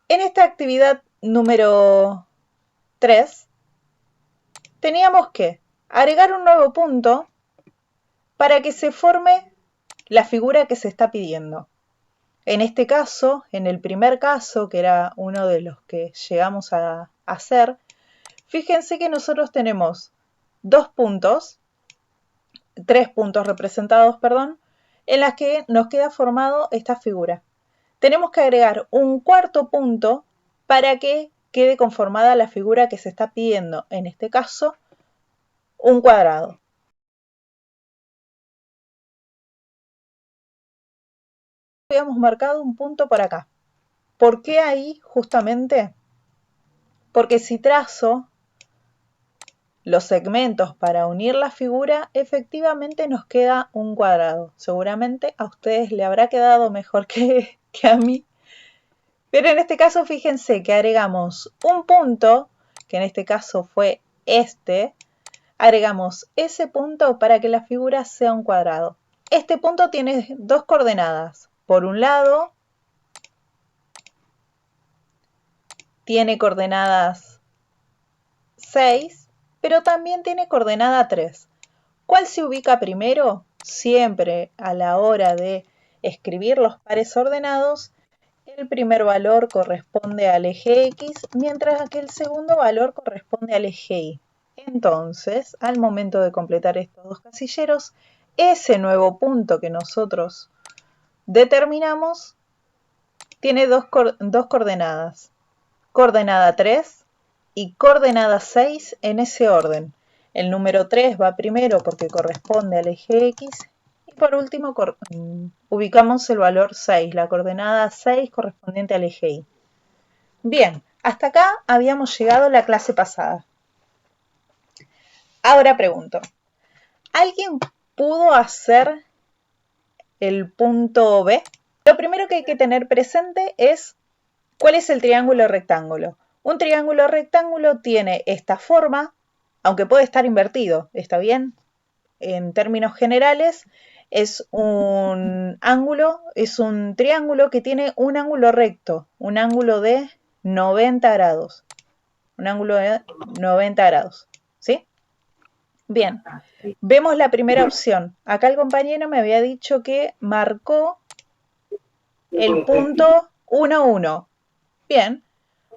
En esta actividad número 3 teníamos que agregar un nuevo punto para que se forme la figura que se está pidiendo. En este caso, en el primer caso, que era uno de los que llegamos a hacer, fíjense que nosotros tenemos 3 puntos representados, perdón, en las que nos queda formado esta figura. Tenemos que agregar un cuarto punto para que quede conformada la figura que se está pidiendo, en este caso, un cuadrado. Habíamos marcado un punto por acá. ¿Por qué ahí justamente? Porque si trazo los segmentos para unir la figura, efectivamente nos queda un cuadrado. Seguramente a ustedes le habrá quedado mejor que a mí. Pero en este caso fíjense que agregamos un punto, que en este caso fue este, agregamos ese punto para que la figura sea un cuadrado. Este punto tiene dos coordenadas. Por un lado, tiene coordenadas 6, pero también tiene coordenada 3. ¿Cuál se ubica primero? Siempre a la hora de escribir los pares ordenados, el primer valor corresponde al eje X, mientras que el segundo valor corresponde al eje Y. Entonces, al momento de completar estos dos casilleros, ese nuevo punto que nosotros determinamos tiene dos coordenadas, coordenada 3 y coordenada 6 en ese orden. El número 3 va primero porque corresponde al eje X y por último ubicamos el valor 6, la coordenada 6 correspondiente al eje Y. Bien, hasta acá habíamos llegado la clase pasada. Ahora pregunto, ¿alguien pudo hacer el punto B? Lo primero que hay que tener presente es ¿cuál es el triángulo rectángulo? Un triángulo rectángulo tiene esta forma, aunque puede estar invertido, ¿está bien? En términos generales, es un ángulo, es un triángulo que tiene un ángulo recto, un ángulo de 90 grados. Un ángulo de 90 grados, ¿sí? Bien, vemos la primera opción. Acá el compañero me había dicho que marcó el punto 1, 1. Bien,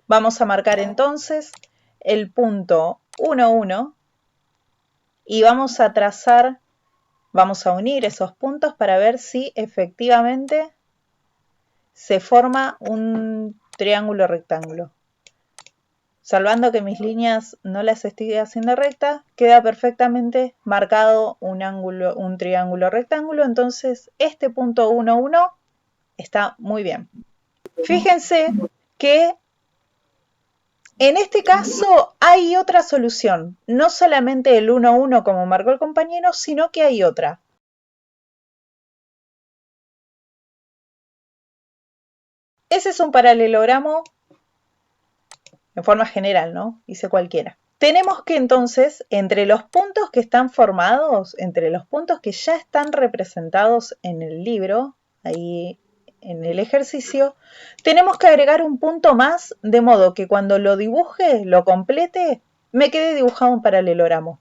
vamos a marcar entonces el punto 1, 1 y vamos a trazar, vamos a unir esos puntos para ver si efectivamente se forma un triángulo rectángulo. Salvando que mis líneas no las estoy haciendo rectas, queda perfectamente marcado un triángulo rectángulo, entonces este punto 1, 1 está muy bien. Fíjense que en este caso hay otra solución, no solamente el 1, 1 como marcó el compañero, sino que hay otra. Ese es un paralelogramo en forma general, ¿no? Hice cualquiera. Tenemos que entonces, entre los puntos que están formados, entre los puntos que ya están representados en el libro, ahí en el ejercicio, tenemos que agregar un punto más, de modo que cuando lo dibuje, lo complete, me quede dibujado un paralelogramo.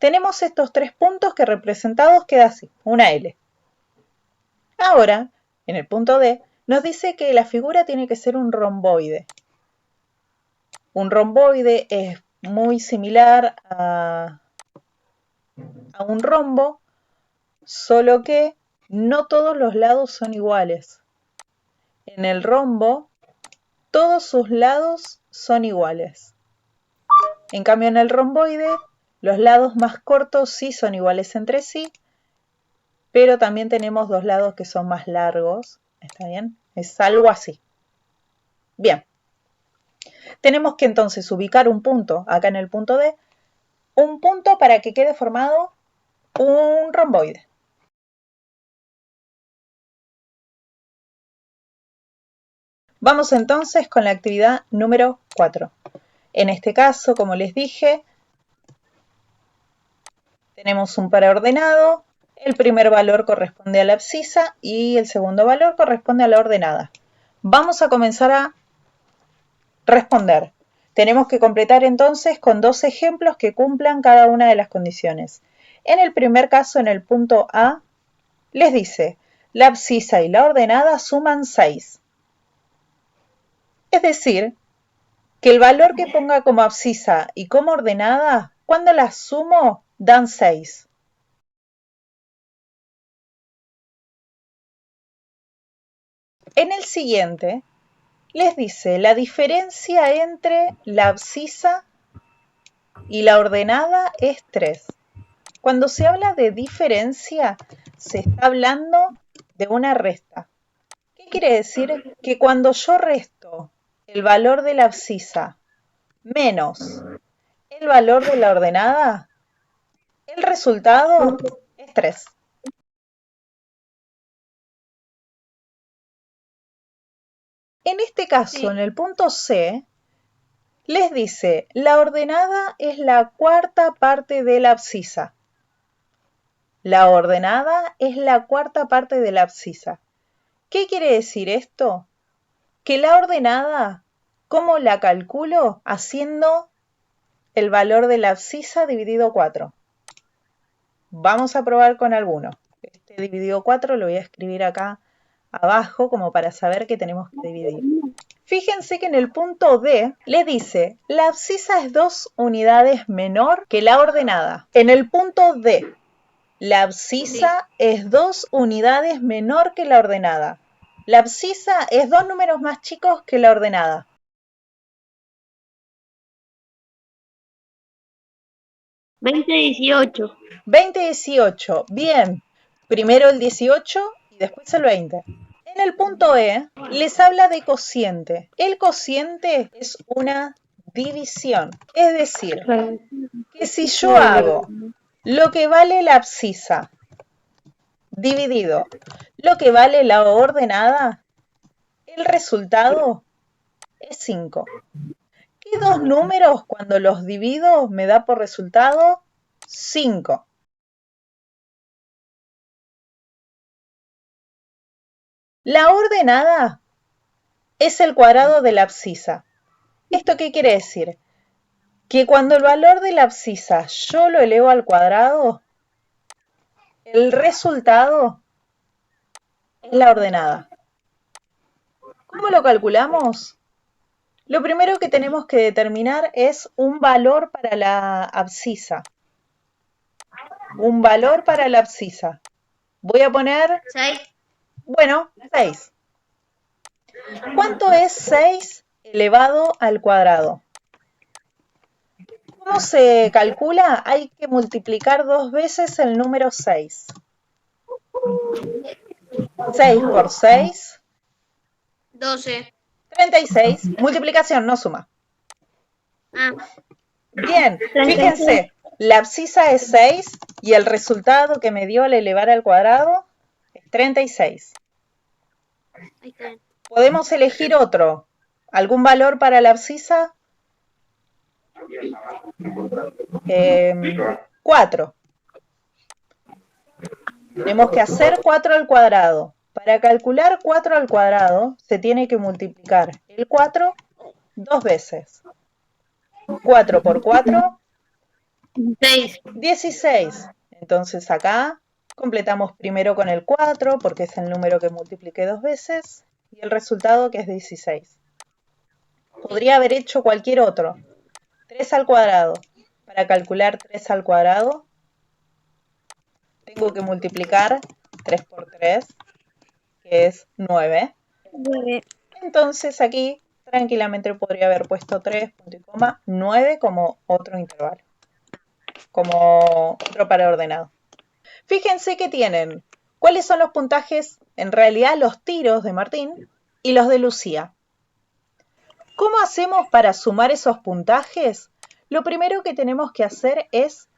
Tenemos estos 3 puntos que representados queda así, una L. Ahora, en el punto D, nos dice que la figura tiene que ser un romboide. Un romboide es muy similar a un rombo, solo que no todos los lados son iguales. En el rombo, todos sus lados son iguales. En cambio, en el romboide, los lados más cortos sí son iguales entre sí, pero también tenemos dos lados que son más largos. ¿Está bien? Es algo así. Bien. Tenemos que entonces ubicar un punto, acá en el punto D, un punto para que quede formado un romboide. Vamos entonces con la actividad número 4. En este caso, como les dije, tenemos un paraordenado El primer valor corresponde a la abscisa y el segundo valor corresponde a la ordenada. Vamos a comenzar a responder. Tenemos que completar entonces con dos ejemplos que cumplan cada una de las condiciones. En el primer caso, en el punto A, les dice, la abscisa y la ordenada suman 6. Es decir, que el valor que ponga como abscisa y como ordenada, cuando las sumo, dan 6. En el siguiente, les dice la diferencia entre la abscisa y la ordenada es 3. Cuando se habla de diferencia, se está hablando de una resta. ¿Qué quiere decir? Que cuando yo resto el valor de la abscisa menos el valor de la ordenada, el resultado es 3. En este caso, en el punto C, les dice, la ordenada es la cuarta parte de la abscisa. La ordenada es la cuarta parte de la abscisa. ¿Qué quiere decir esto? Que la ordenada, ¿cómo la calculo? Haciendo el valor de la abscisa dividido 4. Vamos a probar con alguno. Este dividido 4 lo voy a escribir acá abajo como para saber que tenemos que dividir. Fíjense que en el punto D le dice, la abscisa es 2 unidades menor que la ordenada. En el punto D, la abscisa es 2 unidades menor que la ordenada. La abscisa es 2 números más chicos que la ordenada. $20,18. 20,18. Bien. Primero el 18 y después el 20. En el punto E les habla de cociente. El cociente es una división. Es decir, que si yo hago lo que vale la abscisa dividido lo que vale la ordenada, el resultado es 5. ¿Qué dos números cuando los divido me da por resultado 5? La ordenada es el cuadrado de la abscisa. ¿Esto qué quiere decir? Que cuando el valor de la abscisa yo lo elevo al cuadrado, el resultado es la ordenada. ¿Cómo lo calculamos? Lo primero que tenemos que determinar es un valor para la abscisa. Un valor para la abscisa. Voy a poner, 6. bueno, 6. ¿Cuánto es 6 elevado al cuadrado? ¿Cómo se calcula? Hay que multiplicar 2 veces el número 6. 6 por 6. 12. 36. Multiplicación, no suma. Ah. Bien, 36. fíjense, la abscisa es 6 y el resultado que me dio al elevar al cuadrado es 36. Ahí está. Podemos elegir otro. ¿Algún valor para la abscisa? 4. Tenemos que hacer 4 al cuadrado. Para calcular 4 al cuadrado se tiene que multiplicar el 4 2 veces. 4 por 4, 6. 16. Entonces acá completamos primero con el 4 porque es el número que multipliqué 2 veces y el resultado que es 16. Podría haber hecho cualquier otro. 3 al cuadrado. Para calcular 3 al cuadrado tengo que multiplicar 3 por 3, que es 9. Entonces aquí tranquilamente podría haber puesto 3, punto y coma, 9 como otro intervalo, como otro par ordenado. Fíjense que tienen, ¿cuáles son los puntajes? En realidad los tiros de Martín y los de Lucía. ¿Cómo hacemos para sumar esos puntajes? Lo primero que tenemos que hacer es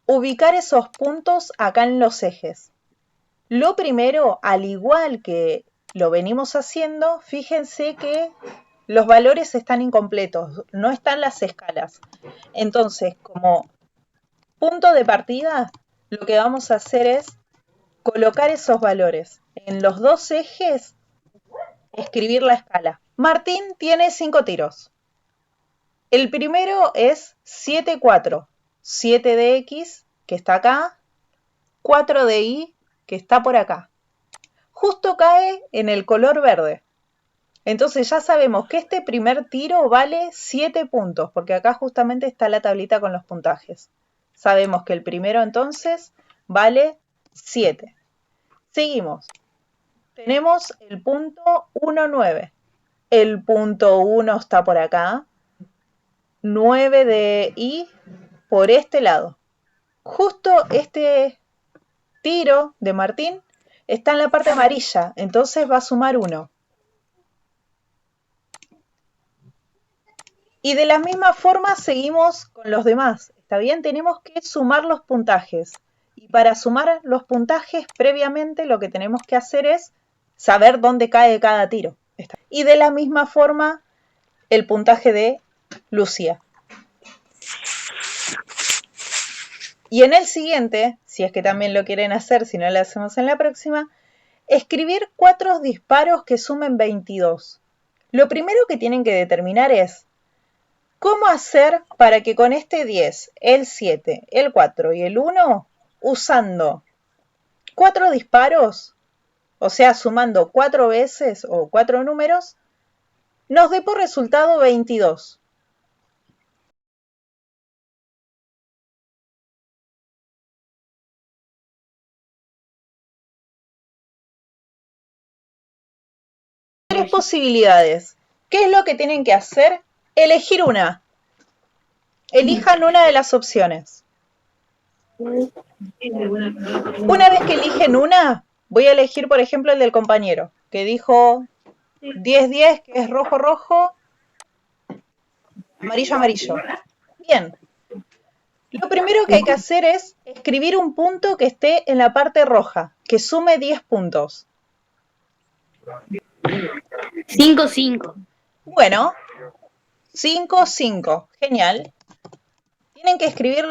ubicar esos puntos acá en los ejes. Lo primero, al igual que lo venimos haciendo, fíjense que los valores están incompletos, no están las escalas. Entonces, como punto de partida, lo que vamos a hacer es colocar esos valores. En los dos ejes, escribir la escala. Martín tiene 5 tiros. El primero es 7, 4. 7 de X, que está acá. 4 de Y, que está por acá. Justo cae en el color verde. Entonces ya sabemos que este primer tiro vale 7 puntos, porque acá justamente está la tablita con los puntajes. Sabemos que el primero entonces vale 7. Seguimos. Tenemos el punto 1, 9. El punto 1 está por acá. 9 de Y por este lado. Justo este tiro de Martín está en la parte amarilla, entonces va a sumar 1. Y de la misma forma seguimos con los demás. ¿Está bien? Tenemos que sumar los puntajes. Y para sumar los puntajes, previamente lo que tenemos que hacer es saber dónde cae cada tiro. Y de la misma forma, el puntaje de Lucía. Y en el siguiente, si es que también lo quieren hacer, si no lo hacemos en la próxima, escribir 4 disparos que sumen 22. Lo primero que tienen que determinar es ¿cómo hacer para que con este 10, el 7, el 4 y el 1, usando 4 disparos, o sea, sumando 4 veces o 4 números, nos dé por resultado 22? Tres posibilidades. ¿Qué es lo que tienen que hacer? Elegir una. Elijan una de las opciones. Una vez que eligen una, voy a elegir, por ejemplo, el del compañero, que dijo 10-10, que es rojo-rojo, amarillo-amarillo. Bien. Lo primero que hay que hacer es escribir un punto que esté en la parte roja, que sume 10 puntos. 5, 5. Bueno, 5, 5. Genial. Tienen que escribir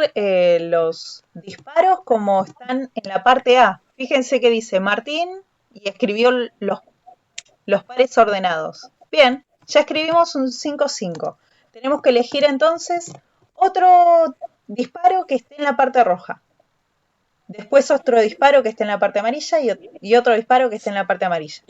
los disparos como están en la parte A. Fíjense que dice Martín y escribió los pares ordenados. Bien, ya escribimos un 5, 5. Tenemos que elegir entonces otro disparo que esté en la parte roja. Después otro disparo que esté en la parte amarilla y otro disparo que esté en la parte amarilla.